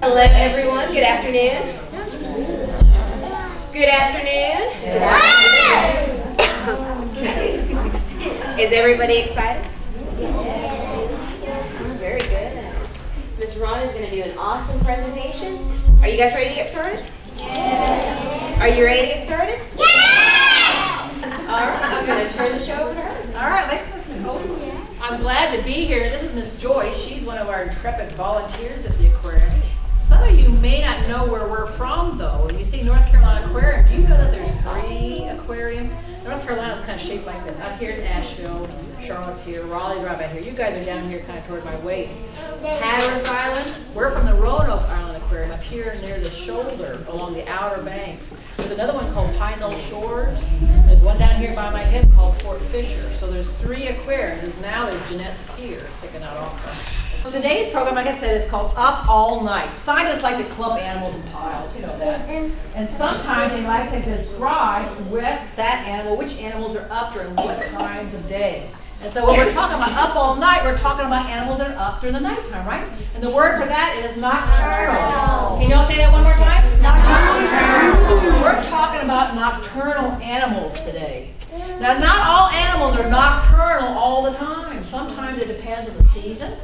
Hello everyone, good afternoon. Good afternoon. Is everybody excited? Very good. Ms. Ron is going to do an awesome presentation. Are you guys ready to get started? Yes. Are you ready to get started? Yes! All right, I'm going to turn the show over to her. All right, let's listen. I'm glad to be here. This is Miss Joyce. She's one of our intrepid volunteers at the aquarium. Some of you may not know where we're from, though. You see North Carolina Aquarium. Do you know that there's 3 aquariums? North Carolina's kind of shaped like this. Up here's Asheville, Charlotte's here, Raleigh's right back here. You guys are down here kind of toward my waist. Hatteras Island, we're from the Roanoke Island Aquarium, up here near the shoulder, along the outer banks. There's another one called Pine Knoll Shores. There's one down here by my head called Fort Fisher. So there's 3 aquariums. Now there's Jeanette's Pier sticking out off them. So today's program, like I said, is called Up All Night. Scientists like to clump animals in piles, you know that. And sometimes they like to describe with that animal, which animals are up during what times of day. And so when we're talking about up all night, we're talking about animals that are up during the nighttime, right? And the word for that is nocturnal. Can y'all say that one more time? Nocturnal. We're talking about nocturnal animals today. Now, not all animals are nocturnal all the time. Sometimes it depends on the season.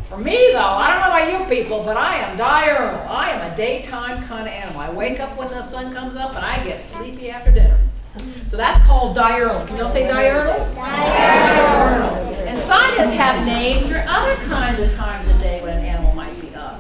For me, though, I don't know about you people, but I am diurnal. I am a daytime kind of animal. I wake up when the sun comes up, and I get sleepy after dinner. So that's called diurnal. Can y'all say diurnal? Diurnal. And scientists have names for other kinds of times of day when an animal might be up.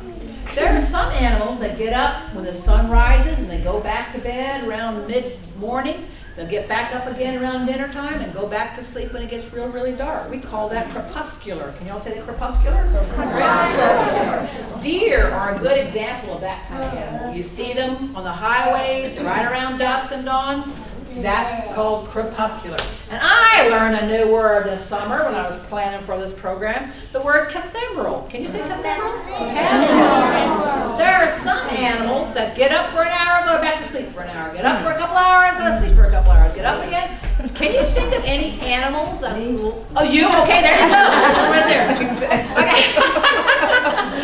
There are some animals that get up when the sun rises, and they go back to bed around mid-morning. They'll get back up again around dinner time and go back to sleep when it gets really dark. We call that crepuscular. Can y'all say that crepuscular? Crepuscular. Deer are a good example of that kind of animal. You see them on the highways right around dusk and dawn. That's called crepuscular. And I learned a new word this summer when I was planning for this program, the word cathedral. Can you say cathedral? Cathedral. There are some animals that get up for an hour and go back to sleep for an hour. Get up for a couple hours, go to sleep for a couple hours. Get up again. Can you think of any animals that... Oh, you? Okay, there you go. Right there. Okay.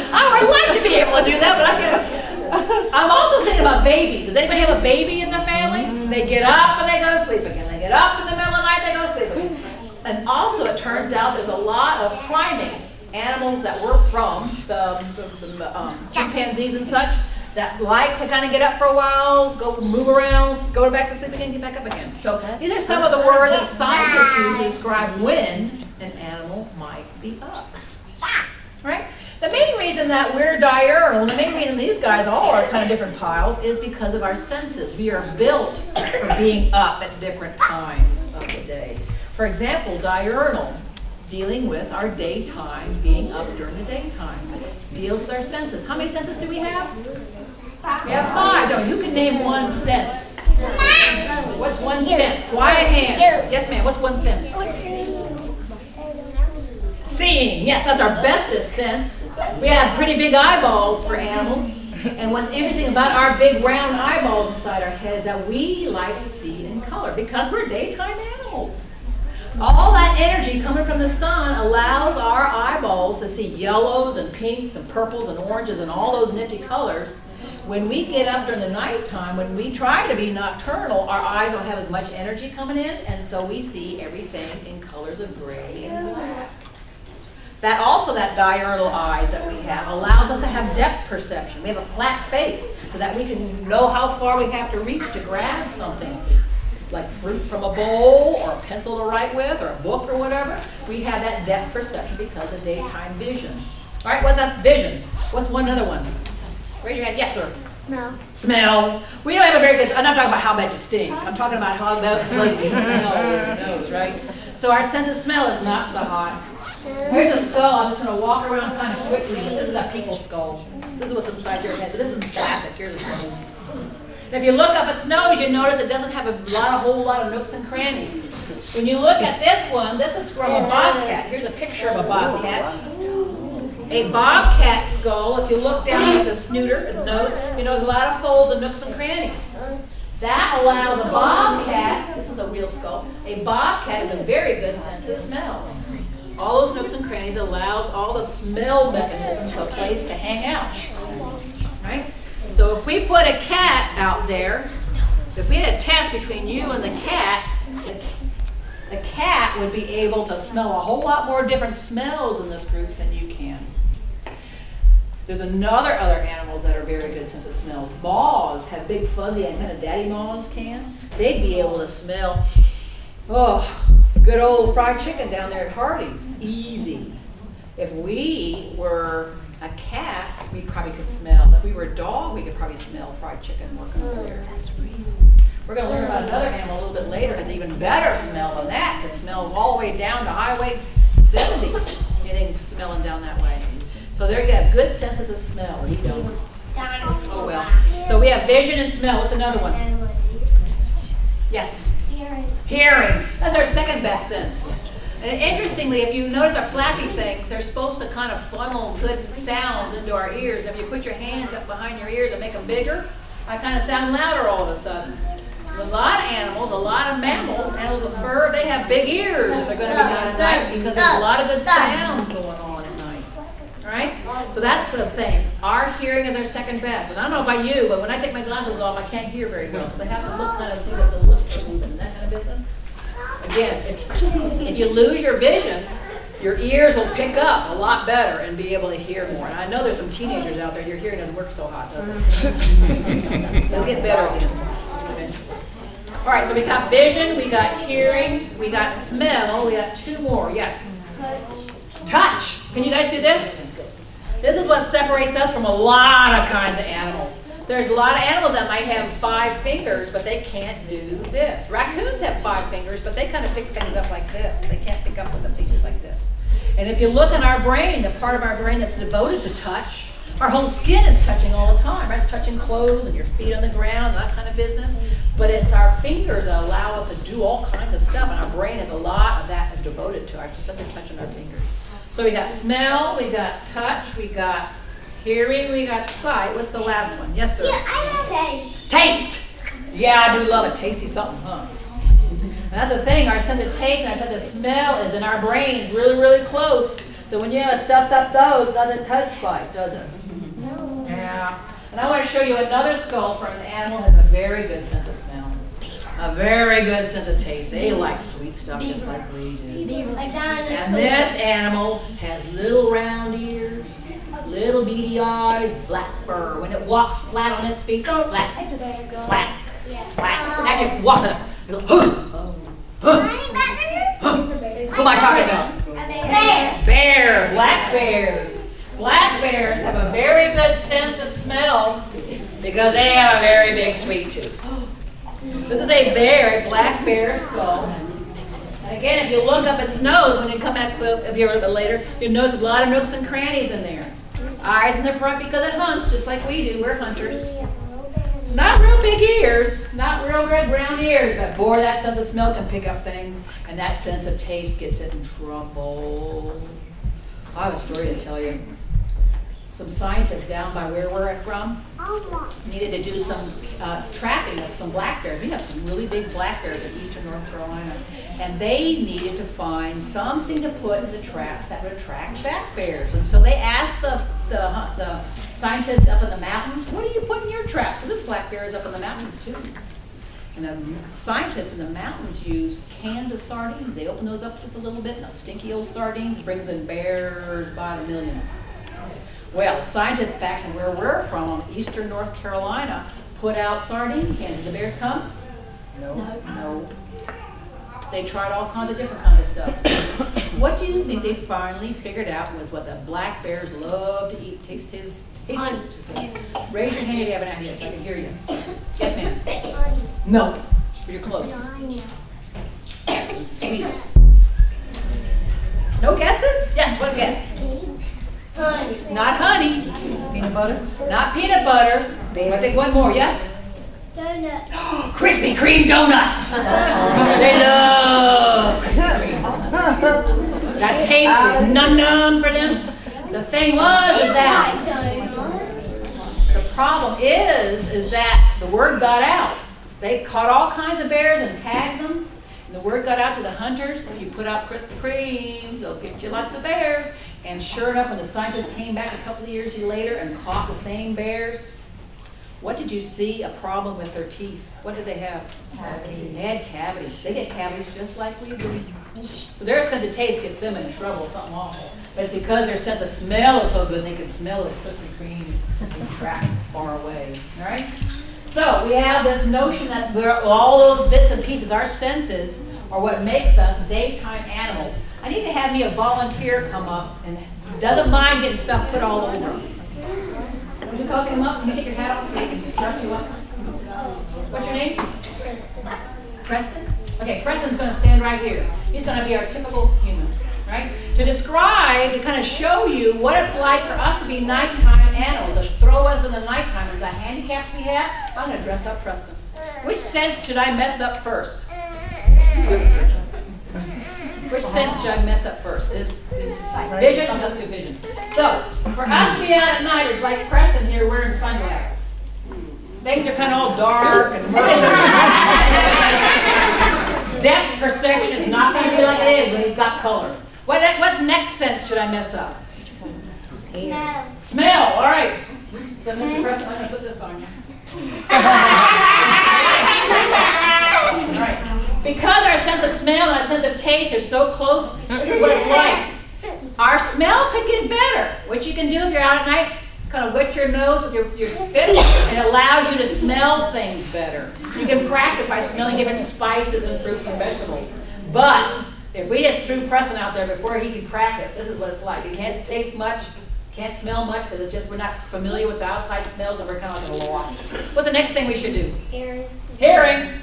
I would like to be able to do that, but I can't. I'm also thinking about babies. Does anybody have a baby in the family? They get up and they go to sleep again. They get up in the middle of the night, they go to sleep again. And also it turns out there's a lot of primates, animals that were from the chimpanzees and such, that like to kind of get up for a while, go move around, go back to sleep again, get back up again. So these are some of the words that scientists use to describe when an animal might be up. Right? The main reason that we're diurnal, the main reason these guys all are kind of different piles, is because of our senses. We are built for being up at different times of the day. For example, diurnal, dealing with our daytime, being up during the daytime, deals with our senses. How many senses do we have? We have 5. No, you can name one sense. What's one sense? Quiet hands. Yes, ma'am. What's one sense? Seeing. Yes, that's our bestest sense. We have pretty big eyeballs for animals. And what's interesting about our big round eyeballs inside our head is that we like to see in color because we're daytime animals. All that energy coming from the sun allows our eyeballs to see yellows and pinks and purples and oranges and all those nifty colors. When we get up during the nighttime, when we try to be nocturnal, our eyes don't have as much energy coming in, and so we see everything in colors of gray and black. That also, that diurnal eyes that we have allows us to have depth perception. We have a flat face so that we can know how far we have to reach to grab something, like fruit from a bowl or a pencil to write with or a book or whatever. We have that depth perception because of daytime vision. All right, well, that's vision. What's one other one? Raise your hand. Yes, sir. Smell. Smell. We don't have a very good, I'm not talking about how bad you stink. I'm talking about how bad you smell with your nose, right? So our sense of smell is not so hot. Here's a skull. I'm just going to walk around kind of quickly, but this is a people's skull. This is what's inside your head, but this is plastic. Here's a skull. And if you look up its nose, you notice it doesn't have a whole lot of nooks and crannies. When you look at this one, this is from a bobcat. Here's a picture of a bobcat. A bobcat skull, if you look down at the snooter, the nose, you know there's a lot of folds and nooks and crannies. That allows a bobcat, this is a real skull, a bobcat has a very good sense of smell. All those nooks and crannies allows all the smell mechanisms of a place to hang out. So if we put a cat out there, if we had a test between you and the cat would be able to smell a whole lot more different smells in this group than you can. There's other animals that are very good sense of smells. Moths have big fuzzy antenna. Daddy moths can. They'd be able to smell, good old fried chicken down there at Hardee's. Easy. If we were a cat, we probably could smell. If we were a dog, we could probably smell fried chicken working over there. We're going to learn about another animal a little bit later. Has an even better smell than that. Could smell all the way down to Highway 70. Anything smelling down that way. So they have good senses of smell. We don't. Oh well. So we have vision and smell. What's another one? Yes. Hearing. That's our second best sense. And interestingly, if you notice our flappy things, they're supposed to kind of funnel good sounds into our ears. And if you put your hands up behind your ears and make them bigger, I kind of sound louder all of a sudden. A lot of animals, a lot of mammals, animals with fur, they have big ears if they're going to be out at night because there's a lot of good sounds going on at night. All right? So that's the thing. Our hearing is our second best. And I don't know about you, but when I take my glasses off, I can't hear very well. So I have to look kind of see what the lips are moving and that kind of business. Again, if you lose your vision, your ears will pick up a lot better and be able to hear more. And I know there's some teenagers out there, your hearing doesn't work so hot, does it? They'll get better again. All right, so we got vision, we got hearing, we got smell, we got two more. Yes? Touch. Can you guys do this? This is what separates us from a lot of kinds of animals. There's a lot of animals that might have 5 fingers, but they can't do this. Raccoons have 5 fingers, but they kind of pick things up like this. They can't pick up with the fingers like this. And if you look in our brain, the part of our brain that's devoted to touch, our whole skin is touching all the time, right? It's touching clothes and your feet on the ground, that kind of business. But it's our fingers that allow us to do all kinds of stuff, and our brain has a lot of that devoted to our something touching our fingers. So we got smell, we got touch, we got hearing, we got sight. What's the last one? Yes, sir? Yeah, I have taste. Taste! Yeah, I do love a tasty something, huh? And that's the thing, our sense of taste and our sense of smell is in our brains really, really close. So when you have a stuffed up nose, it doesn't taste right, does it? No. Yeah. And I want to show you another skull from an animal that has a very good sense of smell. A very good sense of taste. They like sweet stuff just like we do. And this animal has little round ears, little beady eyes, black fur. When it walks flat on its feet, flat, flat, flat. Actually, if you walk it up, it goes, huh, huh, huh. Who am I talking about? Bear. Bear, black bears. Black bears have a very good sense of smell because they have a very big sweet tooth. This is a bear, a black bear skull. And again, if you look up its nose, when you come back up here a little bit later, you'll notice a lot of nooks and crannies in there. Eyes in the front because it hunts, just like we do. We're hunters. Not real big ears, not real red brown ears, but boy, that sense of smell can pick up things, and that sense of taste gets it in trouble. I have a story to tell you. Some scientists down by where we're from needed to do some trapping of some black bears. We have some really big black bears in eastern North Carolina. And they needed to find something to put in the traps that would attract black bears. And so they asked the scientists up in the mountains, what do you put in your traps? Because there's black bears up in the mountains too. And the scientists in the mountains use cans of sardines. They open those up just a little bit, and the stinky old sardines brings in bears by the millions. Well, scientists back in where we're from, eastern North Carolina, put out sardine cans. Did the bears come? No. They tried all kinds of different kinds of stuff. What do you think they finally figured out was what the black bears love to eat? Taste his. Raise your hand if you have an idea so I can hear you. Yes, ma'am. No. But you're close. Sweet. No guesses? Yes, what guess? Honey. Not honey. Peanut butter? Not peanut butter. I think one more, yes? Donut. Krispy Kreme donuts. They love Krispy Kreme. That taste was num-num for them. The thing was is that the problem is that the word got out. They caught all kinds of bears and tagged them. And the word got out to the hunters. If you put out Krispy Kreme, they'll get you lots of bears. And sure enough, when the scientists came back a couple of years later and caught the same bears, What did you see a problem with their teeth? What did they have? Cavities. They had cavities. They get cavities just like we do. So their sense of taste gets them in trouble, something awful. But it's because their sense of smell is so good, they can smell those Krispy Kremes and tracks far away. All right? So we have this notion that all those bits and pieces, our senses, are what makes us daytime animals. I need to have me a volunteer come up and doesn't mind getting stuff put all over. Would you call him up? Can you take your hat off so we can dress you up? What's your name? Preston. Okay, Preston's going to stand right here. He's going to be our typical human, right? To describe, to kind of show you what it's like for us to be nighttime animals, to throw us in the nighttime. Is that handicaps we have? I'm going to dress up Preston. Which sense should I mess up first? Which sense should I mess up first? Is vision? Let's do vision. So, for us to be out at night is like Preston here wearing sunglasses. Things are kind of all dark and murky. Depth perception is not going to be like it is when he's got color. What's next sense should I mess up? Smell. Smell, all right. So, Mr. Preston, I'm going to put this on you. All right. Because our sense of smell and our sense of taste are so close, this is what it's like. Our smell could get better. What you can do if you're out at night, kind of wet your nose with your spit, and it allows you to smell things better. You can practice by smelling different spices and fruits and vegetables. But if we just threw Preston out there before he could practice, this is what it's like. You can't taste much, can't smell much, because it's just we're not familiar with the outside smells and we're kind of like a loss. What's the next thing we should do? Hearing. Hearing.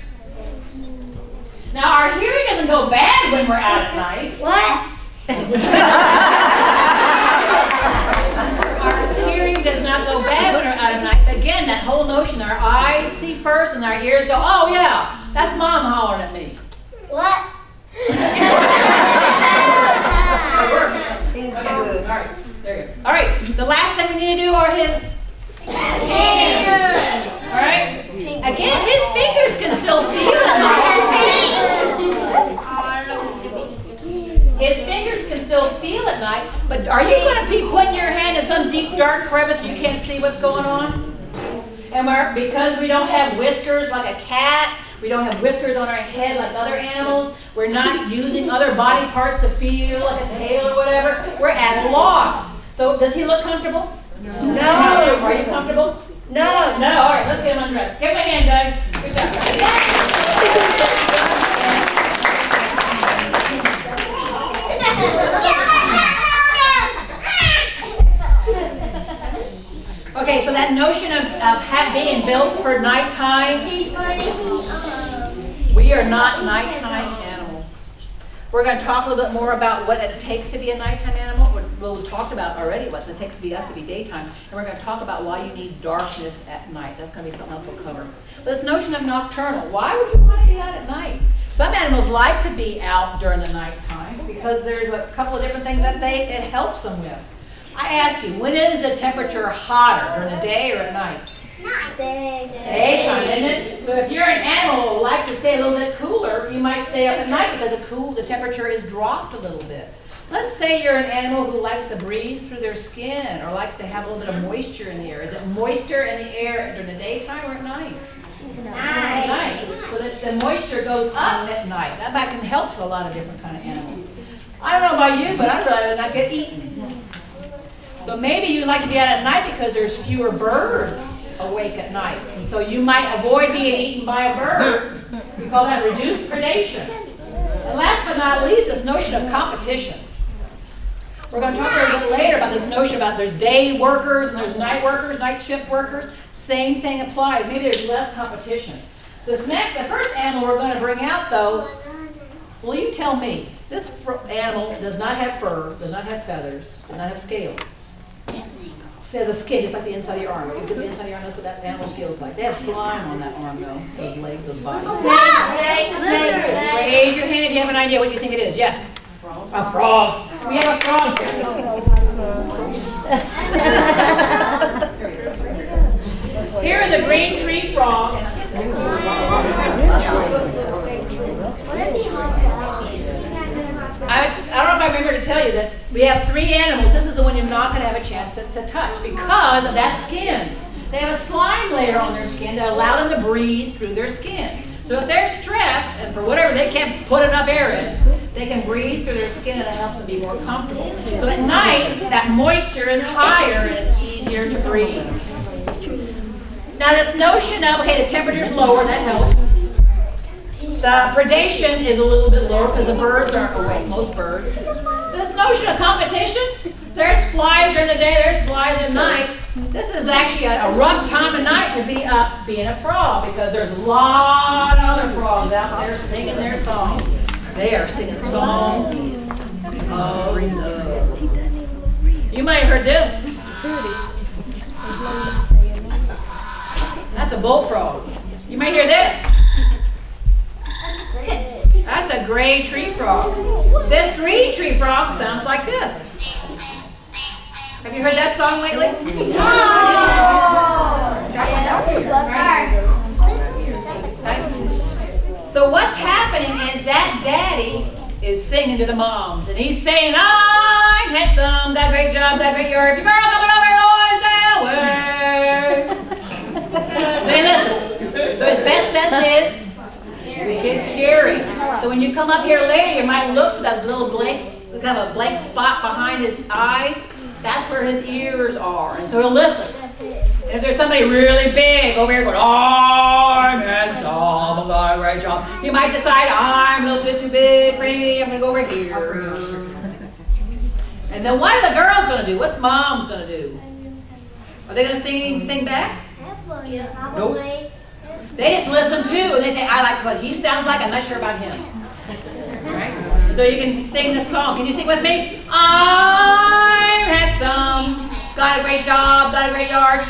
Now, our hearing doesn't go bad when we're out at night. What? Our hearing does not go bad when we're out at night. But again, that whole notion, our eyes see first and our ears go, oh yeah, that's Mom hollering at me. What? Okay, all right, there you go. All right, the last thing we need to do are his hands. All right? Again, his fingers can still feel at night. His fingers can still feel at night, but are you going to be putting your hand in some deep, dark crevice you can't see what's going on? And because we don't have whiskers like a cat, we don't have whiskers on our head like other animals, we're not using other body parts to feel like a tail or whatever, we're at a loss. So does he look comfortable? No. Are you comfortable? No. No, all right, let's get him undressed. Give him a hand, guys. Good job. Okay, so that notion of being built for nighttime, we are not nighttime animals. We're going to talk a little bit more about what it takes to be a nighttime animal. We talked about already what it takes to be us to be daytime, and we're going to talk about why you need darkness at night. That's going to be something else we'll cover. But this notion of nocturnal, why would you want to be out at night? Some animals like to be out during the nighttime because there's a couple of different things that it helps them with. I ask you, when is the temperature hotter, during the day or at night? Daytime, isn't it? So if you're an animal who likes to stay a little bit cooler, you might stay up at night because the temperature is dropped a little bit. Let's say you're an animal who likes to breathe through their skin or likes to have a little bit of moisture in the air. Is it moisture in the air during the daytime or at night? At night. So that the moisture goes up at night. That can help to a lot of different kind of animals. I don't know about you, but I'd rather not get eaten. So maybe you like to be out at night because there's fewer birds awake at night. And so you might avoid being eaten by a bird. We call that reduced predation. And last but not least, this notion of competition. We're going to talk a little bit later about this notion about there's day workers and there's night workers, night shift workers. Same thing applies. Maybe there's less competition. The first animal we're going to bring out, though, well, you tell me. This animal does not have fur, does not have feathers, does not have scales. It has a skin, just like the inside of your arm. You put the inside of your arm, that's what that animal feels like. They have slime on that arm, though. Those legs, those bodies. Raise your hand if you have an idea what you think it is. Yes? A frog. We have a frog. Here is a green tree frog. I don't know if I remember to tell you that we have 3 animals. This is the one you're not going to have a chance to touch because of that skin. they have a slime layer on their skin to allow them to breathe through their skin. So if they're stressed and for whatever they can't put enough air in, they can breathe through their skin and it helps them be more comfortable. So at night, that moisture is higher and it's easier to breathe. Now this notion of, okay, the temperature's lower, that helps. The predation is a little bit lower because the birds aren't awake, most birds. This notion of competition, there's flies during the day, there's flies at night. This is actually a rough time of night to be being a frog because there's a lot of other frogs out there singing their songs. They are singing songs of love. You might have heard this. That's a bullfrog. You might hear this. That's a gray tree frog. This green tree frog sounds like this. Have you heard that song lately? So what's happening is that daddy is singing to the moms, and he's saying, I'm handsome, got a great job, got a great yard. If your girl coming over, always stay away. They listen. So his best sense is his hearing. So when you come up here later, you might look for that little blank, kind of a blank spot behind his eyes. That's where his ears are. And so he'll listen. And if there's somebody really big over here going, I'm handsome, I got a great job, you might decide, I'm a little bit too big for me, I'm going to go over here. And then what are the girls going to do? What's mom's going to do? Are they going to sing anything back? Nope. They just listen too, and they say, I like what he sounds like, I'm not sure about him. Right? So you can sing this song. Can you sing with me? I'm handsome, got a great job, got a great yard.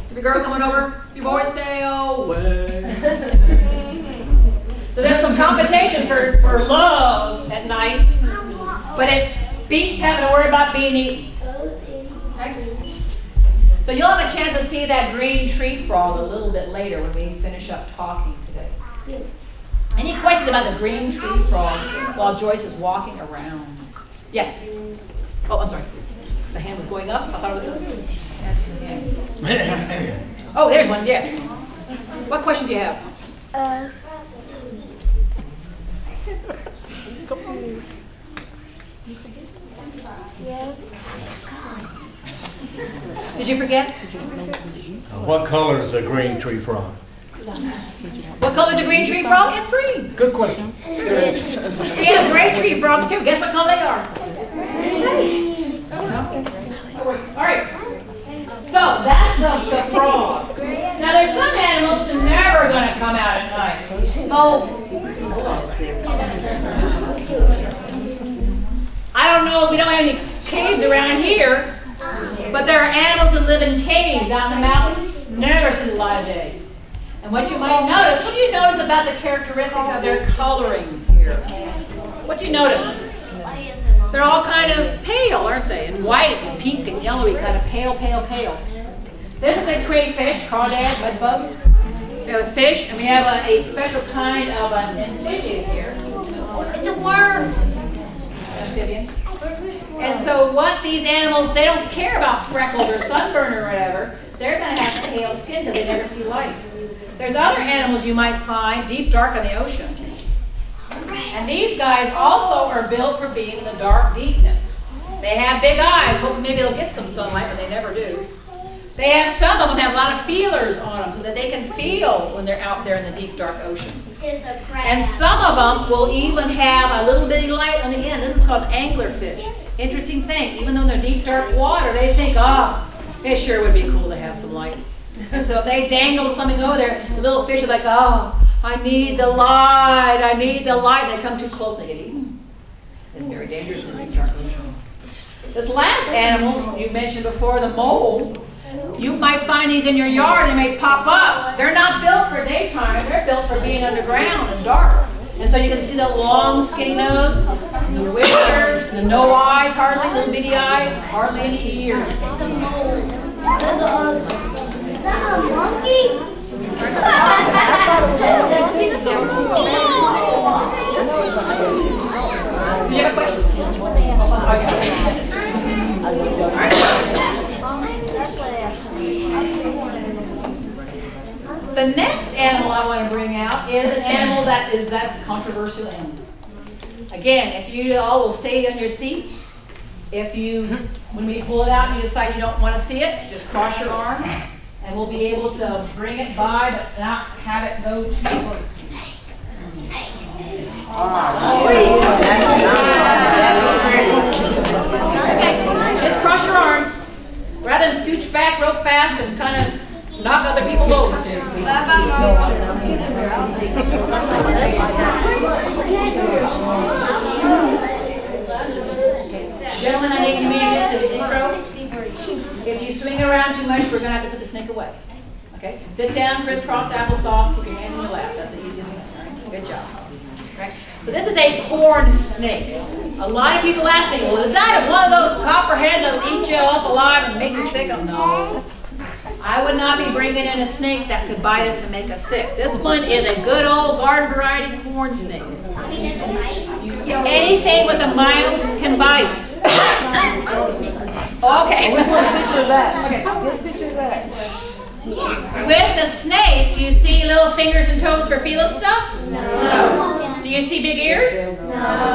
If your girl coming over, you boys stay away. So there's some competition for love at night, but it beats having to worry about being eaten. Okay? So you'll have a chance to see that green tree frog a little bit later when we finish up talking today. Any questions about the green tree frog while Joyce is walking around? Yes? Oh, I'm sorry. The hand was going up. I thought it was this. Oh, there's one. Yes. What question do you have? Did you forget? What color is a green tree frog? What color is a green tree frog? It's green. Good question. We have gray tree frogs too. Guess what color they are? All right. So that's the frog. Now there's some animals that are never going to come out at night. I don't know. We don't have any caves around here, but there are animals that live in caves out in the mountains. Never see the light of day. And what you might notice, what do you notice about the characteristics of their coloring here? What do you notice? They're all kind of pale, aren't they? And white and pink and yellowy, kind of pale, pale, pale. This is a crayfish, crawdads, mud bugs. We have a fish, and we have a special kind of an amphibian here. It's a worm. Amphibian. And so what these animals, they don't care about freckles or sunburn or whatever. They're going to have pale skin because they never see light. There's other animals you might find deep dark in the ocean. And these guys also are built for being in the dark deepness. They have big eyes, hoping maybe they'll get some sunlight, but they never do. They have, some of them have a lot of feelers on them so that they can feel when they're out there in the deep dark ocean. And some of them will even have a little bitty light on the end. This is called anglerfish. Interesting thing, even though they're deep dark water, they think, it sure would be cool to have some light. And so if they dangle something over there, the little fish are like, I need the light, I need the light. They come too close and they get eaten. It's very dangerous in the deep dark ocean. This last animal you mentioned before, the mole, you might find these in your yard and they may pop up. They're not built for daytime, they're built for being underground and dark. And so you can see the long skinny nose, the whiskers, the no eyes hardly, little bitty eyes, hardly any ears. Is that a monkey? You have a question? That's what I asked. animal I want to bring out is an animal that is that controversial animal. Again, if you all will stay on your seats, when we pull it out and you decide you don't want to see it, just cross your arm and we'll be able to bring it by but not have it go too close. Just cross your arms rather than scooch back real fast and kind of knock other people over. Gentlemen, I need you to just an intro. If you swing around too much, we're going to have to put the snake away. Okay? Sit down, crisscross applesauce, keep your hands in your lap. That's the easiest thing. All right? Good job. Right? So this is a corn snake. A lot of people ask me, well, is that one of those copperheads that'll eat you up alive and make you sick? Oh, no. I would not be bringing in a snake that could bite us and make us sick. This one is a good old garden variety corn snake. Anything with a mouth can bite. Okay. We want a picture of that. Okay, get a picture of that. With the snake, do you see little fingers and toes for feeling stuff? No. Do you see big ears? No.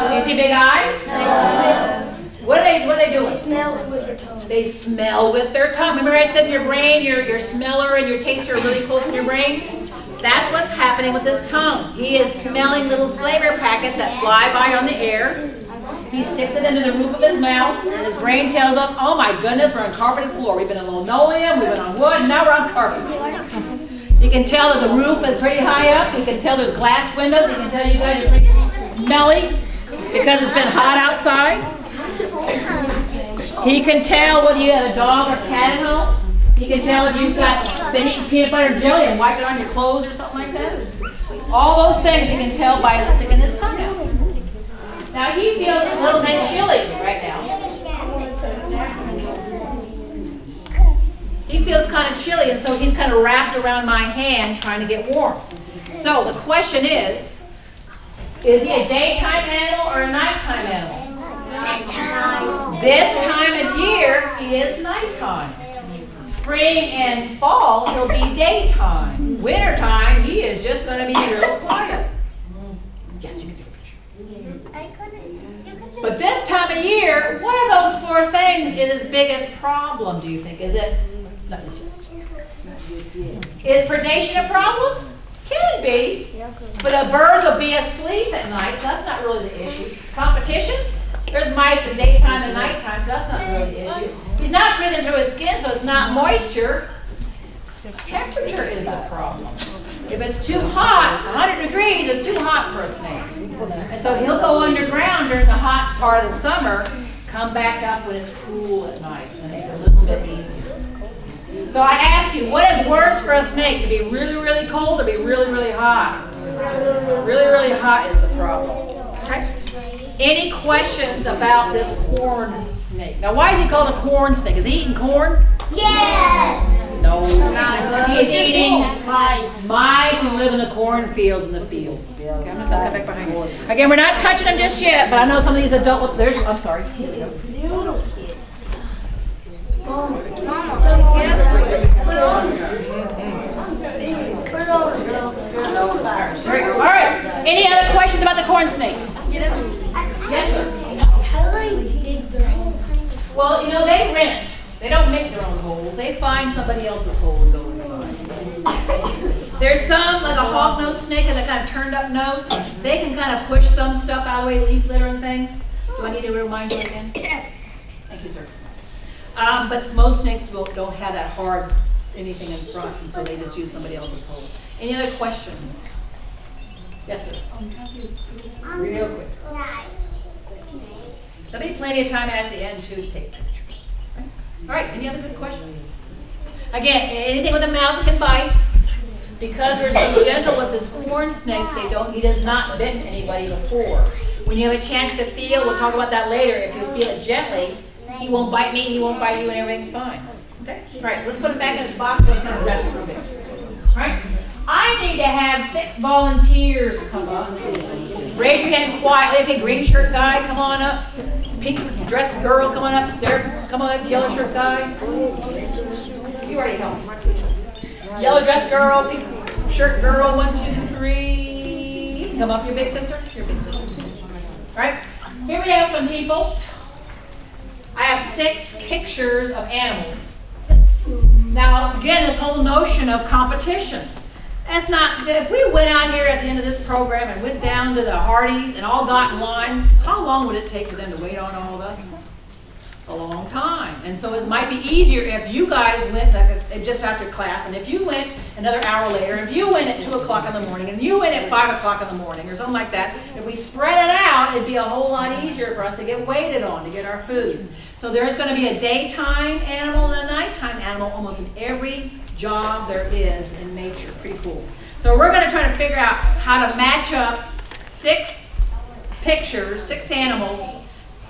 Do you see big eyes? No. What are they doing? They smell with their tongue. They smell with their tongue. Remember I said in your brain, your smeller and your taster are really close in your brain? That's what's happening with his tongue. He is smelling little flavor packets that fly by on the air. He sticks it into the roof of his mouth, and his brain tells him, oh my goodness, we're on carpeted floor. We've been on linoleum, we've been on wood, and now we're on carpet. You can tell that the roof is pretty high up. You can tell there's glass windows. You can tell you guys are pretty smelly because it's been hot outside. He can tell whether you have a dog or cat at home. He can tell if you've been eating peanut butter and jelly and wiped it on your clothes or something like that. All those things he can tell by sticking his tongue out. Now he feels a little bit chilly right now. He feels kind of chilly, and so he's kind of wrapped around my hand trying to get warm. So the question is he a daytime animal or a nighttime animal? Nighttime. This time of year, he is nighttime. Spring and fall, he'll be daytime. Wintertime, he is just going to be real quiet. Yes, you can take a picture. But this time of year, what of those four things is his biggest problem, do you think? Is it, not this year. Is predation a problem? Can be. But a bird will be asleep at night, so that's not really the issue. Competition? There's mice in daytime and nighttime, so that's not really the issue. He's not breathing through his skin, so it's not moisture. Temperature is the problem. If it's too hot, 100 degrees is too hot for a snake. And so he'll go underground during the hot part of the summer, come back up when it's cool at night, and it's a little bit easier. So I ask you, what is worse for a snake, to be really, really cold or be really, really hot? Really, really hot is the problem. Okay? Any questions about this corn snake? Now, why is he called a corn snake? Is he eating corn? Yes. No. He's eating mice who live in the cornfields and the fields. Okay, I'm just going to come back behind you. Again, we're not touching them just yet, but I know some of these adult, I'm sorry. All right. Any other questions about the corn snake? Yes, sir. How do they dig their holes? Well, you know, they rent. They don't make their own holes. They find somebody else's hole and go inside. There's some, like a hog-nosed snake, has a kind of turned up nose. They can kind of push some stuff out of the way, leaf litter and things. Do I need to remind you again? Thank you, sir. But most snakes don't have that hard anything in front, and so they just use somebody else's hole. Any other questions? Yes, sir. Real quick. There'll be plenty of time at the end too to take pictures. All right, any other good questions? Again, anything with a mouth can bite. Because they're so gentle with this corn snake, he does not bite anybody before. When you have a chance to feel, we'll talk about that later, if you feel it gently, he won't bite me, he won't bite you, and everything's fine. Okay? All right, let's put him back in his box and kind of rest for a bit. All right? I need to have 6 volunteers come up. Raise your hand quietly. Okay, green shirt guy, come on up. Pink dress girl, come on up there. Come on up, yellow shirt guy. You already helped. Yellow dress girl, pink Shirt girl, 1, 2, 3. You can come up, your big sister. Your big sister. All right. Here we have some people. I have 6 pictures of animals. Now, again, this whole notion of competition. That's not, if we went out here at the end of this program and went down to the Hardys and all got in line, how long would it take for them to wait on all of us? A long time. And so it might be easier if you guys went just after class, and if you went another hour later, if you went at 2 o'clock in the morning, and you went at 5 o'clock in the morning, or something like that. If we spread it out, it'd be a whole lot easier for us to get waited on to get our food. So there's going to be a daytime animal and a nighttime animal almost in every job there is in nature. Pretty cool. So we're going to try to figure out how to match up 6 pictures, 6 animals,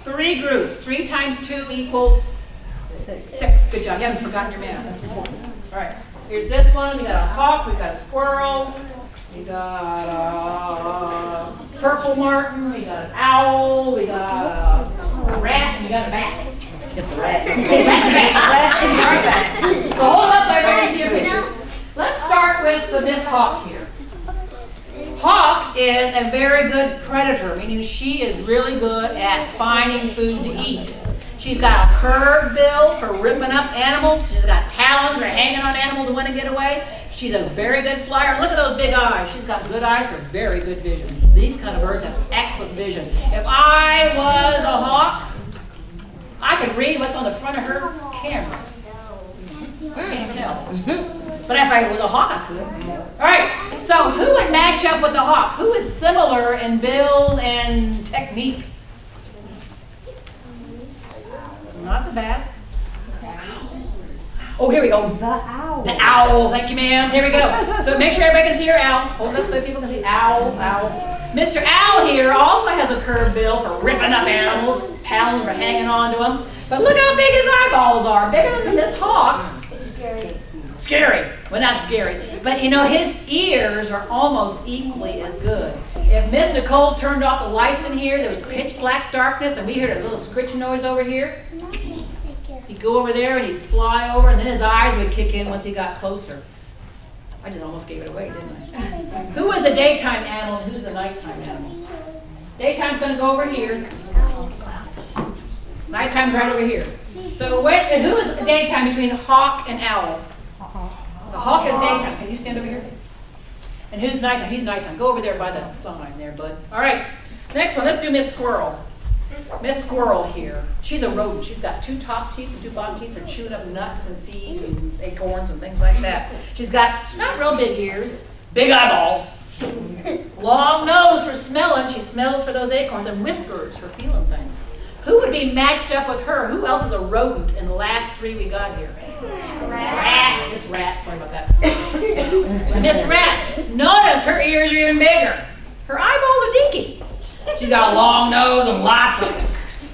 3 groups. 3 times 2 equals 6. Good job. You haven't forgotten your math. All right. Here's this one. We got a hawk. We got a squirrel. We got a purple martin. We got an owl. We got a rat. And we got a bat. Get the rat. So hold up so everybody can see your pictures. Let's start with the Miss Hawk here. Hawk is a very good predator, meaning she is really good at finding food to eat. She's got a curved bill for ripping up animals. She's got talons for hanging on animals that want to get away. She's a very good flyer. Look at those big eyes. She's got good eyes for very good vision. These kind of birds have excellent vision. If I was a hawk, I could read what's on the front of her camera. I can't tell. But if I was a hawk, I could. All right, so who would match up with the hawk? Who is similar in build and technique? Not the bat. Oh, here we go. The owl. The owl. Thank you, ma'am. Here we go. So make sure everybody can see your owl. Hold it up so people can see. Owl, owl. Mr. Owl here also has a curved bill for ripping up animals. Talons for hanging on to them. But look how big his eyeballs are. Bigger than this hawk. Scary. Scary. Well, not scary. But you know, his ears are almost equally as good. If Miss Nicole turned off the lights in here, there was pitch black darkness, and we heard a little scritching noise over here, he'd go over there and he'd fly over, and then his eyes would kick in once he got closer. I just almost gave it away, didn't I? Who is the daytime animal and who's the nighttime animal? Daytime's going to go over here. Nighttime's right over here. So who is the daytime between hawk and owl? The hawk is daytime. Can you stand over here? And who's nighttime? He's nighttime. Go over there by that sign there, bud. All right. Next one. Let's do Miss Squirrel. Miss Squirrel here. She's a rodent. She's got 2 top teeth and 2 bottom teeth for chewing up nuts and seeds and acorns and things like that. She's not real big ears, big eyeballs, long nose for smelling. She smells for those acorns, and whiskers for feeling things. Who would be matched up with her? Who else is a rodent in the last 3 we got here? Rat. Miss Rat. Sorry about that. Miss Rat. Notice her ears are even bigger. Her eyeballs are dinky. She's got a long nose and lots of whiskers.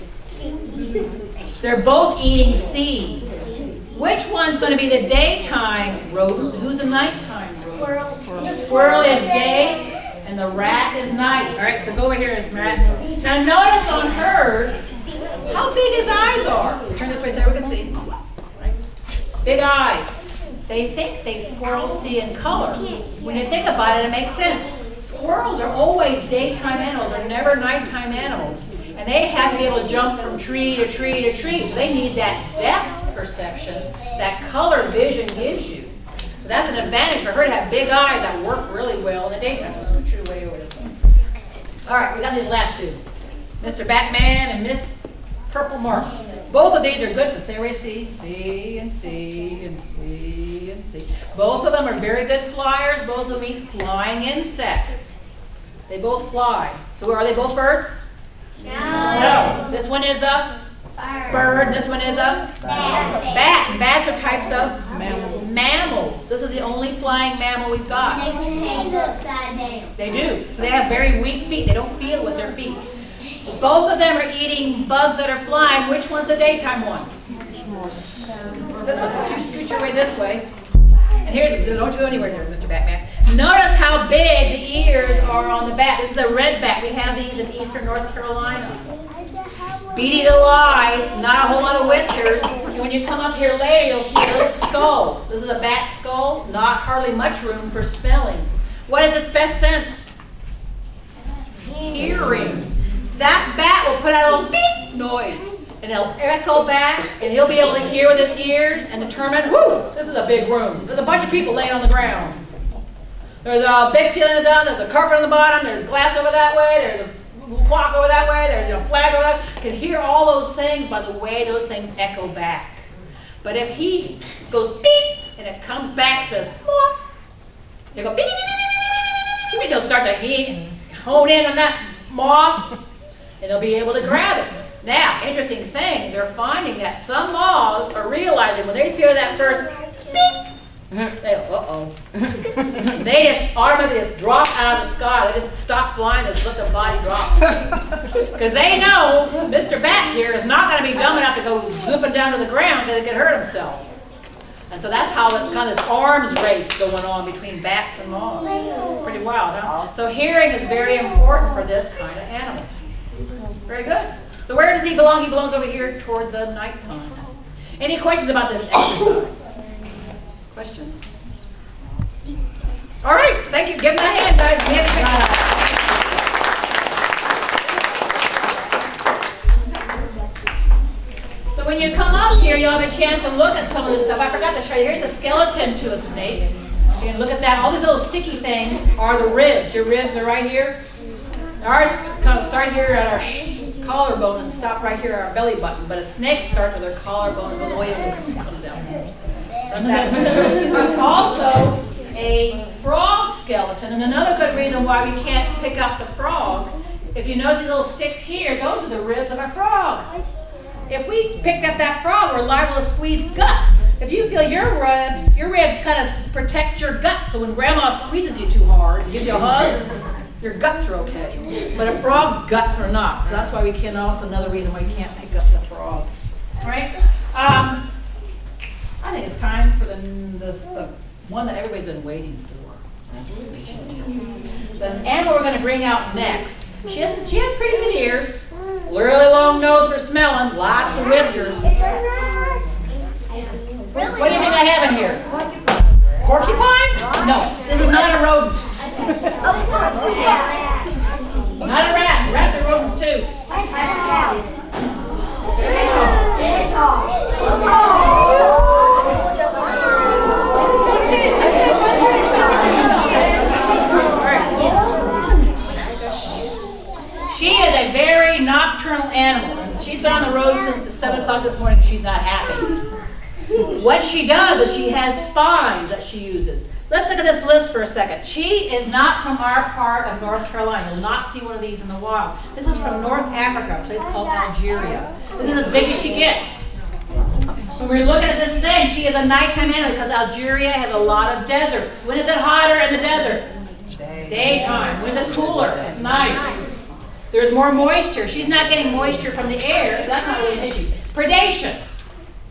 They're both eating seeds. Which one's going to be the daytime rodent? Who's a nighttime? Squirrel. Squirrel is day, and the rat is night. All right, so go over here, Miss Rat. Now notice on hers how big his eyes are. So turn this way so everyone can see. Right? Big eyes. They think squirrels see in color. When you think about it, it makes sense. Squirrels are always daytime animals. They're never nighttime animals. And they have to be able to jump from tree to tree to tree. So they need that depth perception that color vision gives you. So that's an advantage for her to have big eyes that work really well in the daytime. So scoot your way over this way. All right, we got these last 2. Mr. Batman and Miss Purple Mark. Both of these are good for, say where you see, C and C and C and C. Both of them are very good flyers. Both of them eat flying insects. They both fly. So are they both birds? No. This one is a bird. This one is a bat. And bats are types of mammals. This is the only flying mammal we've got. They can hang upside down. They do. So they have very weak feet. They don't feel with their feet. Both of them are eating bugs that are flying. Which one's the daytime one? This one. So you scoot your way this way. And here's, don't go anywhere there, Mr. Batman. Notice how big the ears are on the bat. This is a red bat. We have these in eastern North Carolina. Beady little eyes, not a whole lot of whiskers. When when you come up here later, you'll see a little skull. This is a bat skull, not hardly much room for smelling. What is its best sense? Hearing. That bat will put out a little beep noise, and it'll echo back, and he'll be able to hear with his ears and determine, whoo, this is a big room. There's a bunch of people laying on the ground. There's a big ceiling done, there's a carpet on the bottom, there's glass over that way, there's a clock over that way, there's a flag over that way. You can hear all those things by the way those things echo back. But if he goes beep, and it comes back, says, moth, you go beep, beep, beep, beep, beep, beep, they'll start to hone in on that moth, and they'll be able to grab it. Now, interesting thing, they're finding that some moths are realizing when they hear that first beep, they go, uh-oh. They just automatically drop out of the sky. They just stop flying and just let their body drop. Because they know Mr. Bat here is not going to be dumb enough to go zipping down to the ground because he could hurt himself. And so that's how this kind of this arms race going on between bats and moths. Pretty wild, huh? So hearing is very important for this kind of animal. Very good. So where does he belong? He belongs over here toward the nighttime. Any questions about this exercise? Questions? All right, thank you. Give him a hand, guys. So when you come up here, you'll have a chance to look at some of this stuff. I forgot to show you. Here's a skeleton to a snake. You can look at that. All these little sticky things are the ribs. Your ribs are right here. Ours kind of start here at our collarbone and stop right here at our belly button. But a snake starts with their collarbone and goes all the way over and comes down. Also, a frog skeleton, and another good reason why we can't pick up the frog, if you notice these little sticks here, those are the ribs of a frog. If we picked up that frog, we're liable to squeeze guts. If you feel your ribs kind of protect your guts, so when grandma squeezes you too hard and gives you a hug, your guts are okay. But a frog's guts are not, so that's why we can also, another reason why you can't pick up the frog. All right? I think it's time for the one that everybody's been waiting for. The animal we're going to bring out next. She has pretty good ears, really long nose for smelling, lots of whiskers. What do you think I have in here? Porcupine? No, this is not a rodent. Not a rat. Rats are rodents too. She is a very nocturnal animal, and she's been on the road since 7 o'clock this morning. She's not happy. What she does is she has spines that she uses. Let's look at this list for a second. She is not from our part of North Carolina. You'll not see one of these in the wild. This is from North Africa, a place called Algeria. This is as big as she gets. When we're looking at this thing, she is a nighttime animal because Algeria has a lot of deserts. When is it hotter in the desert? Daytime. When is it cooler? At night. There's more moisture. She's not getting moisture from the air. That's not really an issue. Predation.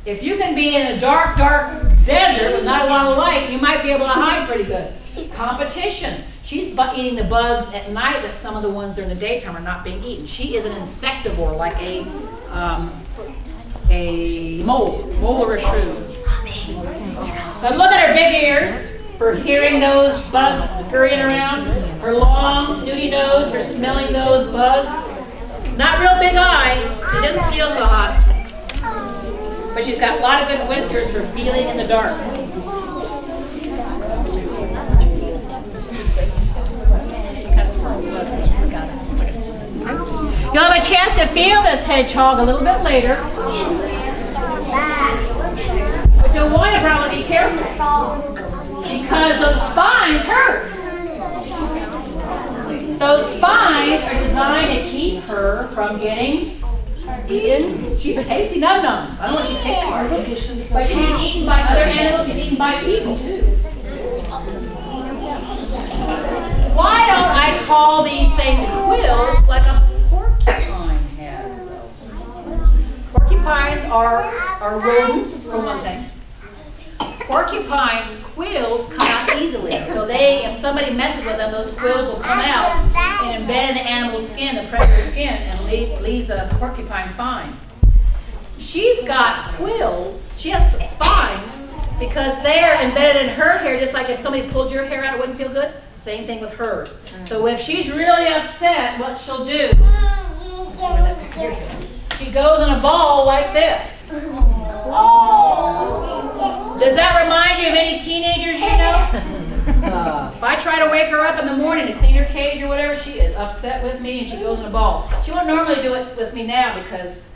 If you can be in a dark, dark desert with not a lot of light, you might be able to hide pretty good. Competition. She's eating the bugs at night that some of the ones during the daytime are not being eaten. She is an insectivore, like a mole or a shrew. But look at her big ears for hearing those bugs scurrying around. Her long, snooty nose for smelling those bugs. Not real big eyes. She doesn't feel so hot. But she's got a lot of good whiskers for feeling in the dark. You'll have a chance to feel this hedgehog a little bit later. But you'll want to probably be careful because those spines hurt. Those spines are designed to keep her from getting eaten. She's tasty num-nums. I don't know what she tastes like. But she's eaten by other animals. She's eaten by people too. Why don't I call these things quills like a porcupine has, though? Porcupines are rodents, for one thing. Porcupine quills come out easily. So if somebody messes with them, those quills will come out and embed in the animal's skin, the predator's skin, and leaves a porcupine fine. She's got quills. because they're embedded in her hair, just like if somebody pulled your hair out, it wouldn't feel good. Same thing with hers. So if she's really upset, what she'll do, she goes in a ball like this. Does that remind you of any teenagers you know? If I try to wake her up in the morning to clean her cage or whatever, she is upset with me and she goes in a ball. She won't normally do it with me now because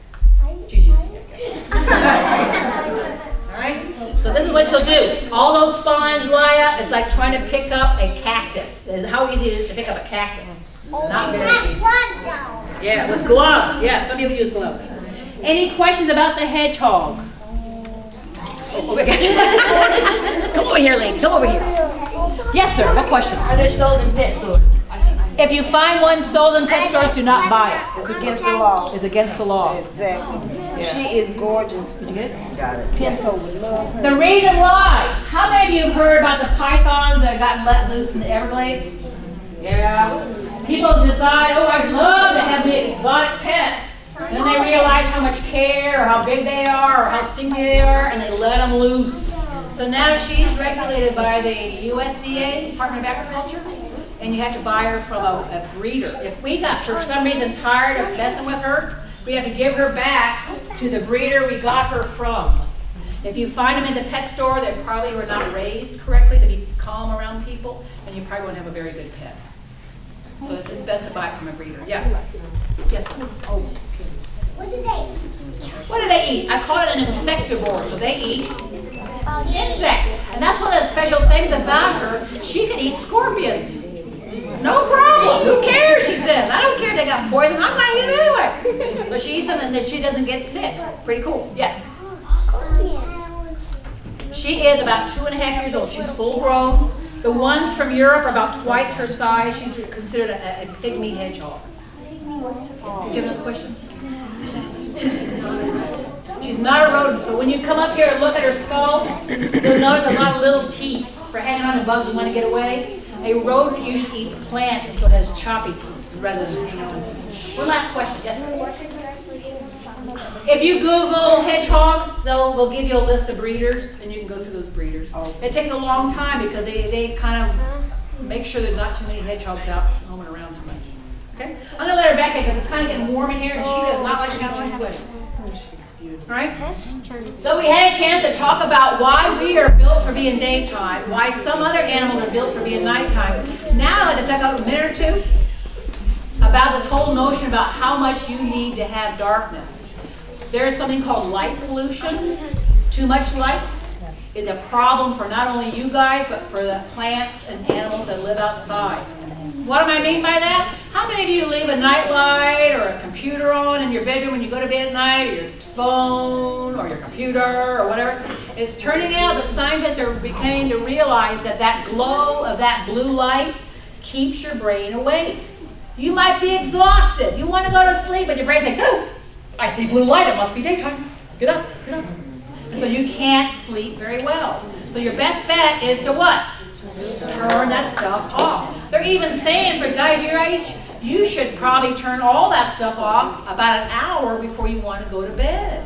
she's used to it, I guess. All right? So this is what she'll do. All those spines lie up. It's like trying to pick up a cactus. It's how easy it is to pick up a cactus. Not very easy. Yeah, with gloves. Yeah, some people use gloves. Any questions about the hedgehog? Oh my God. Come over here, lady. Come over here. Yes, sir. What question? Are they sold in pet stores? If you find one sold in pet stores, do not buy it. It's against the law. It's against the law. Exactly. Yeah. She is gorgeous. Did you get it? Got it. Pinto would love her. The reason why. How many of you have heard about the pythons that got let loose in the Everglades? Yeah. People decide, oh, I'd love to have an exotic pet. And then they realize how much care or how big they are or how stinky they are, and they let them loose. So now she's regulated by the USDA, Department of Agriculture, and you have to buy her from a breeder. If we got, for some reason, tired of messing with her, we have to give her back to the breeder we got her from. If you find them in the pet store, they probably were not raised correctly to be calm around people, and you probably won't have a very good pet. So it's best to buy it from a breeder. Yes? Yes, sir. Oh. What do they eat? What do they eat? I call it an insectivore, so they eat insects. And that's one of the special things about her. She can eat scorpions. No problem. Who cares, she says. I don't care if they got poison. I'm going to eat them anyway. So she eats them and then she doesn't get sick. Pretty cool. Yes? She is about 2.5 years old. She's full grown. The ones from Europe are about twice her size. She's considered a pygmy hedgehog. Do you have another question? She's not a rodent, so when you come up here and look at her skull, you'll notice a lot of little teeth for hanging on to bugs and want to get away. A rodent usually eats plants, and so it has choppy teeth rather than hanging on to them. One last question. Yes, sir? If you Google hedgehogs, they'll give you a list of breeders, and you can go through those breeders. It takes a long time because they kind of make sure there's not too many hedgehogs out roaming around too much. Okay? I'm going to let her back in because it's kind of getting warm in here, and she does not like to get too sweaty. All right? So we had a chance to talk about why we are built for being daytime, why some other animals are built for being nighttime. Now I'd like to talk about a minute or two about this whole notion about how much you need to have darkness. There's something called light pollution. Too much light is a problem for not only you guys, but for the plants and animals that live outside. What do I mean by that? How many of you leave a night light or a computer on in your bedroom when you go to bed at night, or your phone or your computer or whatever? It's turning out that scientists are beginning to realize that that glow of that blue light keeps your brain awake. You might be exhausted. You want to go to sleep, but your brain's like, oh, I see blue light, it must be daytime. Get up, get up. And so you can't sleep very well. So your best bet is to what? Turn that stuff off. They're even saying for guys your age, you should probably turn all that stuff off about an hour before you want to go to bed.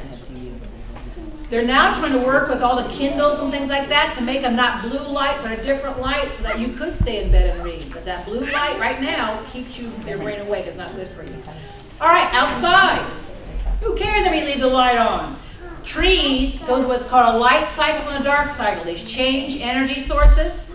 They're now trying to work with all the Kindles and things like that to make them not blue light, but a different light so that you could stay in bed and read. But that blue light right now keeps your brain awake. It's not good for you. All right, outside. Who cares if we leave the light on? Trees go through what's called a light cycle and a dark cycle. They change energy sources.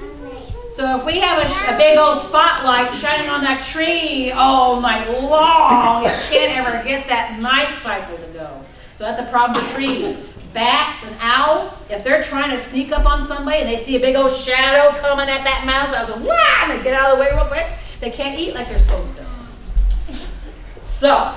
So if we have a big old spotlight shining on that tree all night long, you can't ever get that night cycle to go. So that's a problem with trees. Bats and owls, if they're trying to sneak up on somebody and they see a big old shadow coming at that mouse, I was like, wah, and they get out of the way real quick. They can't eat like they're supposed to. So,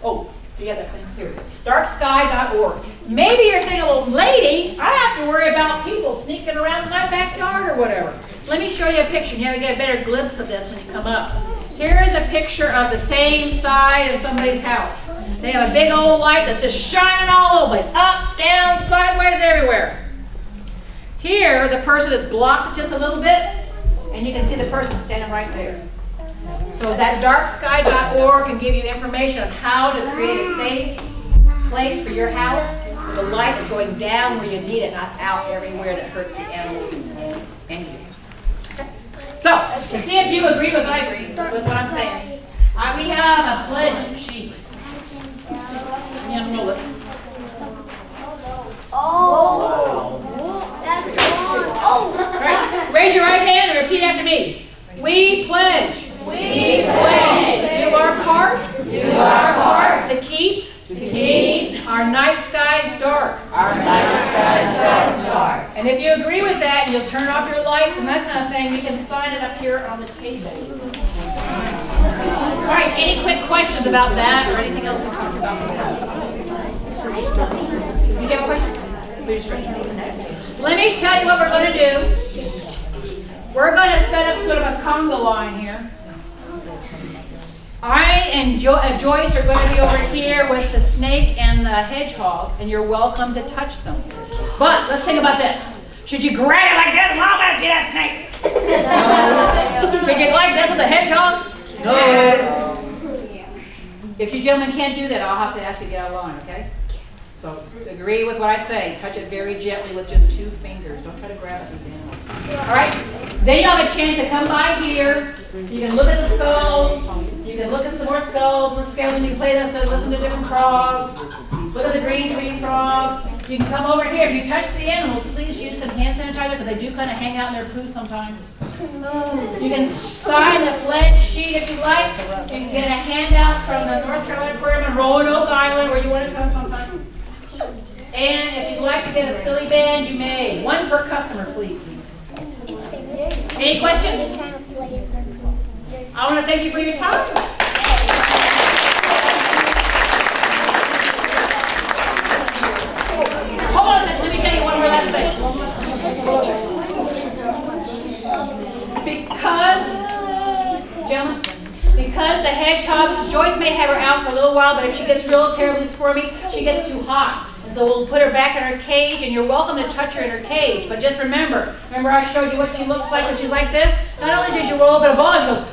oh, you got that thing? Here. Darksky.org. Maybe you're thinking, well, lady, I have to worry about people sneaking around my backyard or whatever. Let me show you a picture. You get a better glimpse of this when you come up. Here is a picture of the same side of somebody's house. They have a big old light that's just shining all over. It's up, down, sideways, everywhere. Here, the person is blocked just a little bit, and you can see the person standing right there. So that darksky.org can give you information on how to create a safe place for your house. The light is going going down where you need it, not out everywhere that hurts the animals and you. So, to see if you agree with I agree with what I'm saying, we have a pledge sheet. Let me unroll it. Oh. That's long. Oh. All right, raise your right hand and repeat after me. We pledge. We pledge. To do our part. Do our part. To keep. To keep our night skies dark. our night skies dark. And if you agree with that, and you'll turn off your lights and that kind of thing, you can sign it up here on the table. All right, any quick questions about that or anything else we talked about? You have a question? Let me tell you what we're going to do. We're going to set up sort of a conga line here. I and Joyce are going to be over here with the snake and the hedgehog, and you're welcome to touch them. But let's think about this. Should you grab it like this? Mom, let's get that snake. Should you like this with the hedgehog? No. If you gentlemen can't do that, I'll have to ask you to get out of line, okay? So agree with what I say. Touch it very gently with just 2 fingers. Don't try to grab at these animals. All right? Then you'll have a chance to come by here. You can look at the skulls. You can look at some more skulls and skeleton. You can play this and listen to different frogs. Look at the green tree frogs. You can come over here. If you touch the animals, please use some hand sanitizer because they do kind of hang out in their poo sometimes. You can sign the pledge sheet if you like. You can get a handout from the North Carolina Aquarium on Roanoke Island where you want to come sometime. And if you'd like to get a silly band, you may. 1 per customer, please. Any questions? I want to thank you for your time. Hold on a second. Let me tell you one more last thing. Because the hedgehog, Joyce may have her out for a little while, but if she gets real terribly squirmy, she gets too hot. So we'll put her back in her cage, and you're welcome to touch her in her cage. But just remember I showed you what she looks like when she's like this? Not only does she roll a bit of ball, she goes,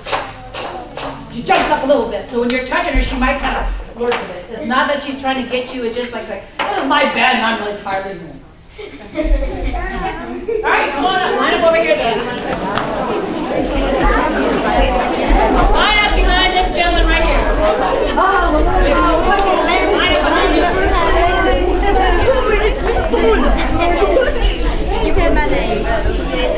she jumps up a little bit. So when you're touching her, she might kind of flirt a bit. It's not that she's trying to get you, it's just like this is my bed, and I'm really tired of this. All right, come on up. Line up over here then. Line up behind this gentleman right here. Line up behind you. You said my name. Get it.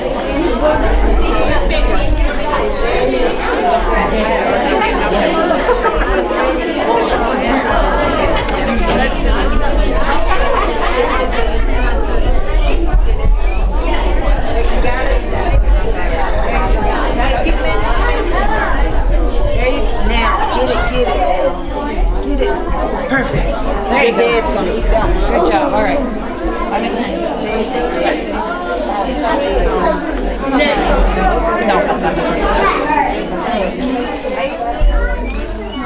Perfect. There you go. Dad's gonna eat that one. Good job. All right.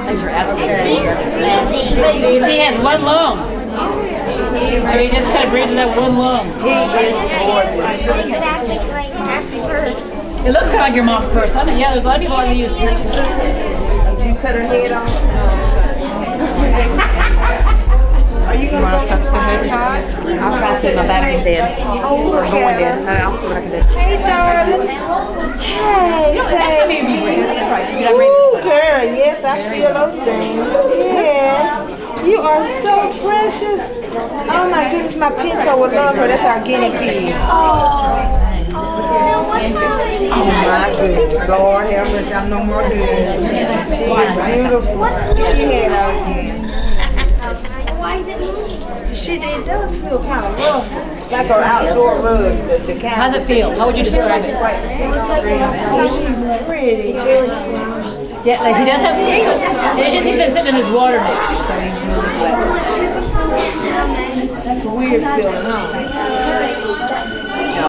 Thanks for asking. He has 1 lung. So he just kind of breathes with that 1 lung. He is gorgeous. Exactly like Max's purse. It looks kind of like your mom's purse. I mean, yeah, there's a lot of people that use snitches. Did you cut her head off? Are you going to touch the hedgehog? I'll try to see my back is dead. Oh, look at her. I'll see what I can do. Hey, darling. Hey, baby. Ooh, girl. Yes, I feel those things. Yes. You are so precious. Oh, my goodness. My Pinto would love her. That's our guinea pig. Oh my goodness, Lord have mercy, I'm no more good. She is beautiful. Get your head out again. Why is it moving? It does feel kind of rough, like our outdoor rug. The kind. How does it feel? How would you describe it? She's pretty. It's really small. Yeah, like he does have scales. It's just he's been sitting in his water dish. That's a weird feeling, huh? Good job.